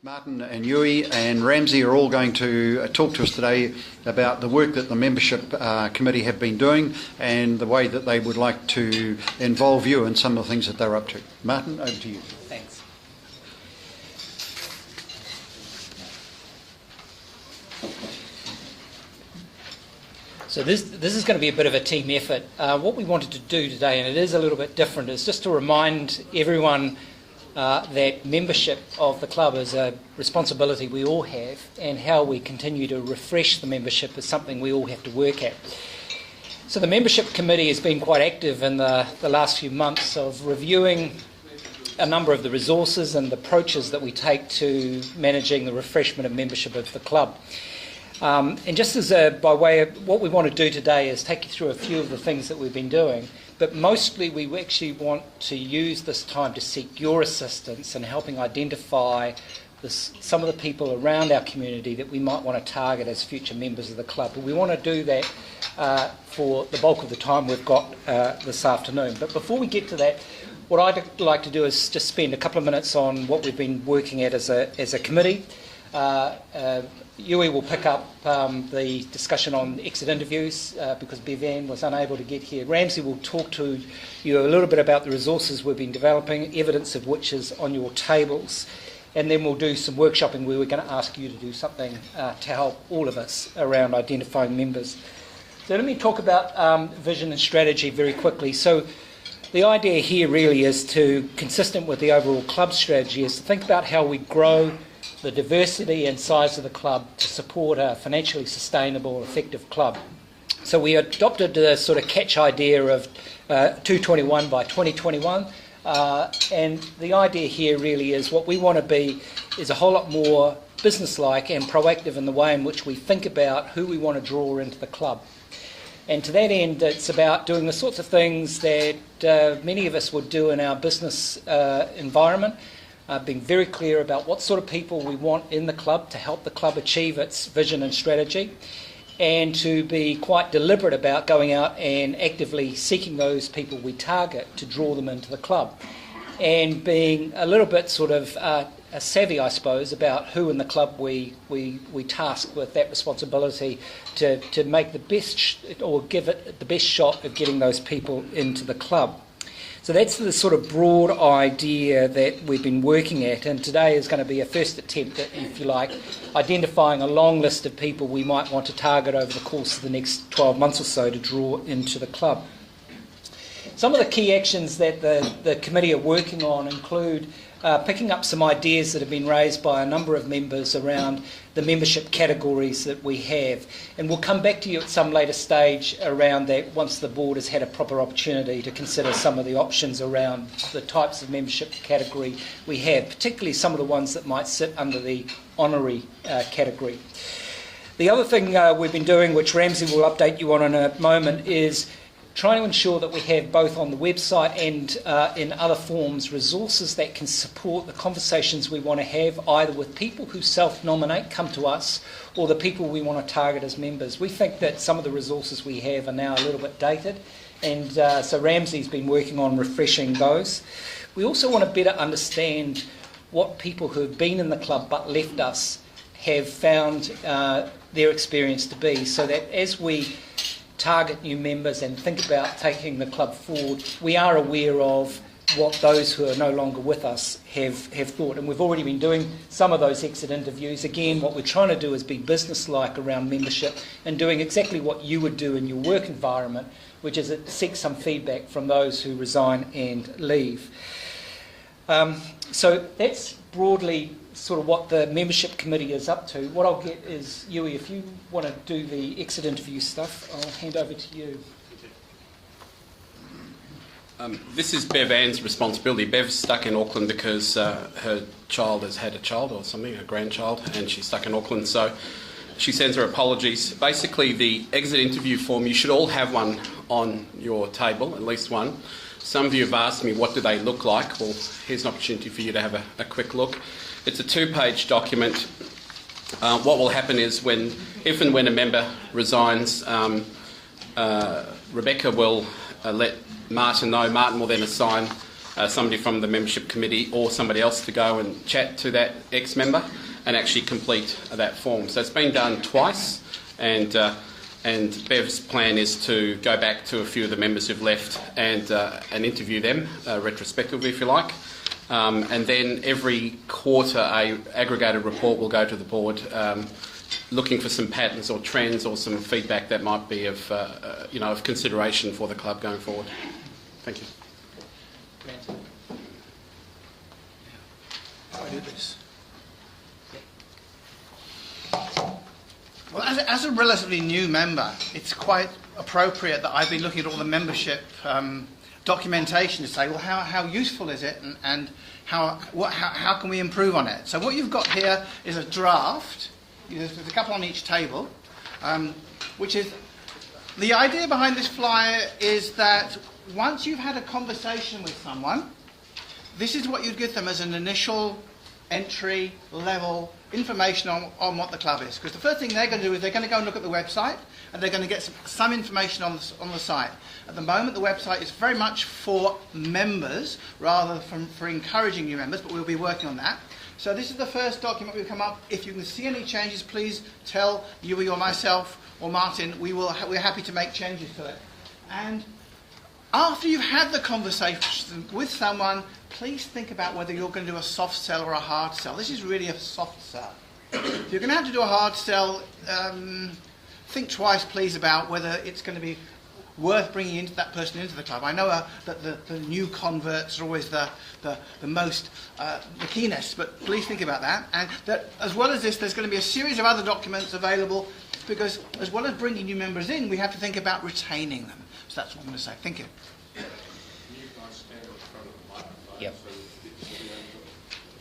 Martin and Yui and Ramsey are all going to talk to us today about the work that the membership committee have been doing and the way that they would like to involve you in some of the things that they're up to. Martin, over to you. Thanks. So this is going to be a bit of a team effort. What we wanted to do today, and it is a little bit different, is just to remind everyone that membership of the club is a responsibility we all have, and how we continue to refresh the membership is something we all have to work at. So the membership committee has been quite active in the last few months of reviewing a number of the resources and the approaches that we take to managing the refreshment of membership of the club. And just as by way of what we want to do today is take you through a few of the things that we've been doing, but mostly we actually want to use this time to seek your assistance in helping identify some of the people around our community that we might want to target as future members of the club. But we want to do that for the bulk of the time we've got this afternoon. But before we get to that, what I'd like to do is just spend a couple of minutes on what we've been working at as a committee. Yui will pick up the discussion on exit interviews because Bevan was unable to get here. Ramsey will talk to you a little bit about the resources we've been developing, evidence of which is on your tables. And then we'll do some workshopping where we're going to ask you to do something to help all of us around identifying members. So let me talk about vision and strategy very quickly. So the idea here really is to, consistent with the overall club strategy, is to think about how we grow the diversity and size of the club to support a financially sustainable, effective club. So we adopted the sort of catch idea of 221 by 2021, and the idea here really is what we want to be is a whole lot more businesslike and proactive in the way in which we think about who we want to draw into the club. And to that end, it's about doing the sorts of things that many of us would do in our business environment, being very clear about what sort of people we want in the club to help the club achieve its vision and strategy, and to be quite deliberate about going out and actively seeking those people we target to draw them into the club, and being a little bit sort of savvy, I suppose, about who in the club we task with that responsibility to make the best or give it the best shot of getting those people into the club. So that's the sort of broad idea that we've been working at, and today is going to be a first attempt at, if you like, identifying a long list of people we might want to target over the course of the next 12 months or so to draw into the club. Some of the key actions that the committee are working on include picking up some ideas that have been raised by a number of members around the membership categories that we have. And we'll come back to you at some later stage around that once the board has had a proper opportunity to consider some of the options around the types of membership category we have, particularly some of the ones that might sit under the honorary category. The other thing we've been doing, which Ramsey will update you on in a moment, is trying to ensure that we have both on the website and in other forms resources that can support the conversations we want to have, either with people who self-nominate, come to us, or the people we want to target as members. We think that some of the resources we have are now a little bit dated, and so Ramsey's been working on refreshing those. We also want to better understand what people who have been in the club but left us have found their experience to be, so that as we target new members and think about taking the club forward, we are aware of what those who are no longer with us have thought. And we've already been doing some of those exit interviews. Again, what we're trying to do is be business-like around membership and doing exactly what you would do in your work environment, which is seek some feedback from those who resign and leave. So that's broadly sort of what the membership committee is up to. What I'll get is, Yui, if you want to do the exit interview stuff, I'll hand over to you. This is Bev Ann's responsibility. Bev's stuck in Auckland because her child has had a child or something, a grandchild, and she's stuck in Auckland, so she sends her apologies. Basically, the exit interview form, you should all have one on your table, at least one. Some of you have asked me, what do they look like? Well, here's an opportunity for you to have a quick look. It's a 2-page document. What will happen is if and when a member resigns, Rebecca will let Martin know. Martin will then assign somebody from the membership committee or somebody else to go and chat to that ex-member and actually complete that form. So it's been done twice, and Bev's plan is to go back to a few of the members who've left and interview them retrospectively, if you like. And then every quarter, a aggregated report will go to the board, looking for some patterns or trends or some feedback that might be of consideration for the club going forward. Thank you. How do I do this? Well, as a relatively new member, it's quite appropriate that I've been looking at all the membership documentation to say, well, how useful is it, and how can we improve on it? So what you've got here is a draft. There's a couple on each table, which is the idea behind this flyer is that once you've had a conversation with someone, this is what you'd give them as an initial entry level information on what the club is. Because the first thing they're going to do is they're going to go and look at the website, and they're going to get some information on the site. At the moment, the website is very much for members rather than for encouraging new members, but we'll be working on that. So this is the first document we've come up. If you can see any changes, please tell Yui or myself or Martin. We're happy to make changes to it. And after you've had the conversation with someone, please think about whether you're going to do a soft sell or a hard sell. This is really a soft sell. If you're going to have to do a hard sell, think twice, please, about whether it's going to be worth bringing that person into the club. I know that the new converts are always the most, the keenest, but please think about that. And that, as well as this, there's going to be a series of other documents available, because as well as bringing new members in, we have to think about retaining them. So that's what I'm going to say. Thank you. Yep.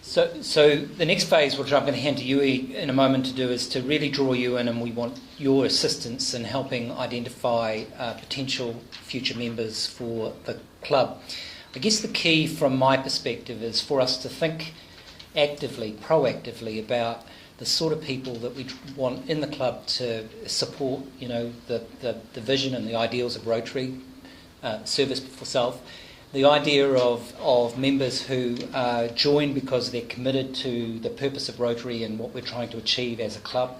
So the next phase, which I'm going to hand to Yui in a moment to do, is to really draw you in, and we want your assistance in helping identify potential future members for the club. I guess the key from my perspective is for us to think actively, proactively about the sort of people that we want in the club to support, the vision and the ideals of Rotary, service for self. The idea of members who join because they're committed to the purpose of Rotary and what we're trying to achieve as a club.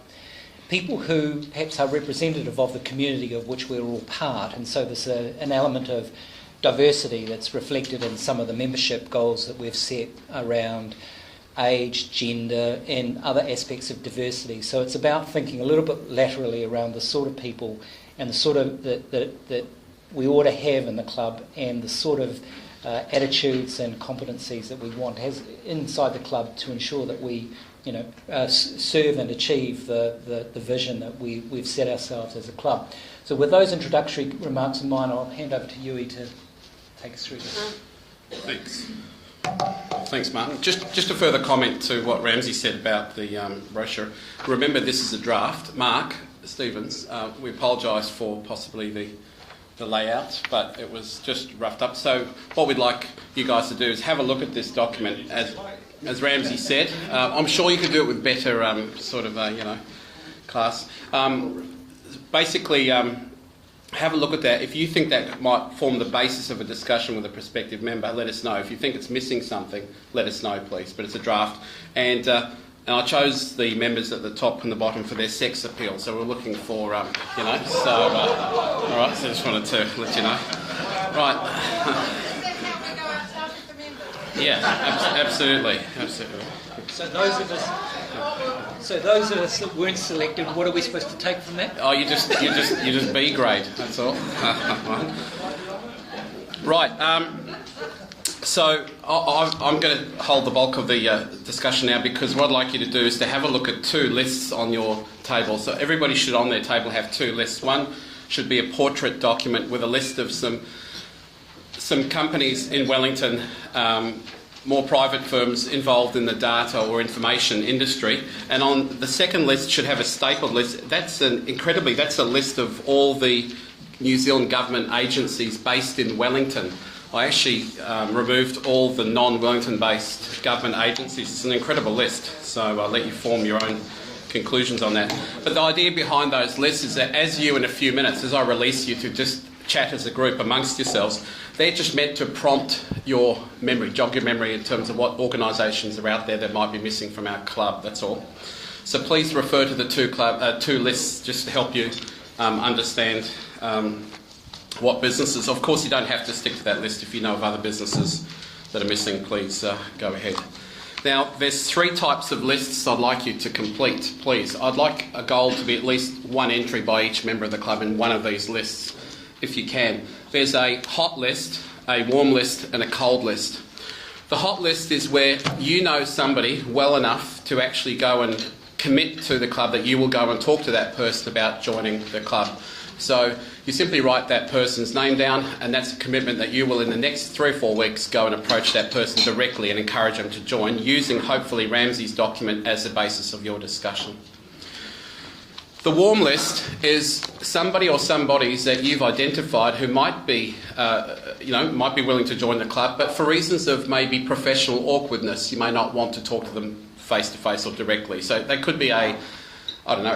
People who perhaps are representative of the community of which we're all part, and so there's an element of diversity that's reflected in some of the membership goals that we've set around age, gender, and other aspects of diversity. So it's about thinking a little bit laterally around the sort of people and the sort of that we ought to have in the club, and the sort of attitudes and competencies that we want inside the club to ensure that we, serve and achieve the vision that we've set ourselves as a club. So with those introductory remarks in mind, I'll hand over to Yui to take us through this. Thanks, Martin. Just a further comment to what Ramsey said about the brochure. Remember, this is a draft. Mark Stevens, we apologise for possibly the layout, but it was just roughed up. So what we'd like you guys to do is have a look at this document. As Ramsey said, I'm sure you could do it with better class. Basically, have a look at that. If you think that might form the basis of a discussion with a prospective member, let us know. If you think it's missing something, let us know, please. But it's a draft. And I chose the members at the top and the bottom for their sex appeal. So we're looking for, all right, so just wanted to let you know. Right. Yeah, absolutely. So those of us that weren't selected, what are we supposed to take from that? Oh, you just B grade. That's all. Right. So I'm going to hold the bulk of the discussion now, because what I'd like you to do is to have a look at two lists on your table. So everybody should on their table have two lists. One should be a portrait document with a list of some companies in Wellington, more private firms involved in the data or information industry. And on the second list should have a stapled list. That's a list of all the New Zealand government agencies based in Wellington. I actually removed all the non-Wellington-based government agencies. It's an incredible list, so I'll let you form your own conclusions on that. But the idea behind those lists is that as you, in a few minutes, as I release you to just chat as a group amongst yourselves, they're just meant to prompt your memory, jog your memory in terms of what organisations are out there that might be missing from our club, that's all. So please refer to the two lists just to help you understand what businesses. Of course, you don't have to stick to that list. If you know of other businesses that are missing, please go ahead. Now, there's 3 types of lists I'd like you to complete, please. I'd like a goal to be at least 1 entry by each member of the club in one of these lists, if you can. There's a hot list, a warm list and a cold list. The hot list is where you know somebody well enough to actually go and commit to the club that you will go and talk to that person about joining the club. So you simply write that person's name down, and that's a commitment that you will in the next 3 or 4 weeks go and approach that person directly and encourage them to join, using hopefully Ramsey's document as the basis of your discussion. The warm list is somebody or somebodies that you've identified who might be, might be willing to join the club, but for reasons of maybe professional awkwardness, you may not want to talk to them face to face or directly. So they could be a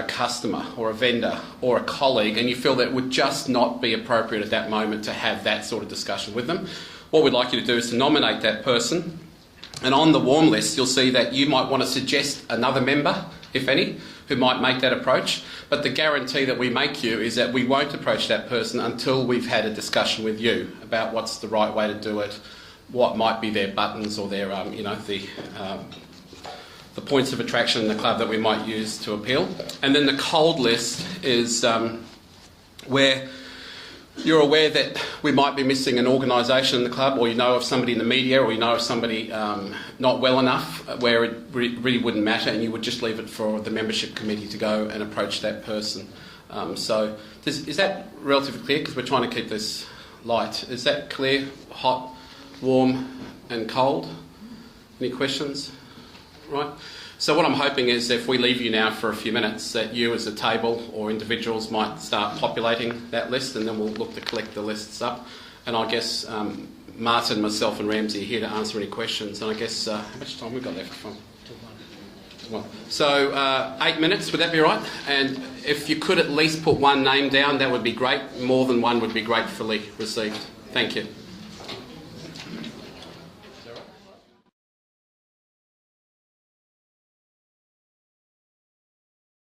customer or a vendor or a colleague, and you feel that it would just not be appropriate at that moment to have that sort of discussion with them. What we'd like you to do is to nominate that person, and on the warm list you'll see that you might want to suggest another member, if any, who might make that approach, but the guarantee that we make you is that we won't approach that person until we've had a discussion with you about what's the right way to do it, what might be their buttons or their, the points of attraction in the club that we might use to appeal. And then the cold list is where you're aware that we might be missing an organisation in the club, or you know of somebody in the media, or you know of somebody not well enough where it really wouldn't matter, and you would just leave it for the membership committee to go and approach that person. So is that relatively clear? Because we're trying to keep this light. Is that clear? Hot, warm and cold? Any questions? Right. So what I'm hoping is if we leave you now for a few minutes, that you as a table or individuals might start populating that list, and then we'll look to collect the lists up. And I guess Martin, myself and Ramsey are here to answer any questions. And I guess, how much time we've got left from? Well, so 8 minutes, would that be right? And if you could at least put 1 name down, that would be great. More than 1 would be gratefully received. Thank you.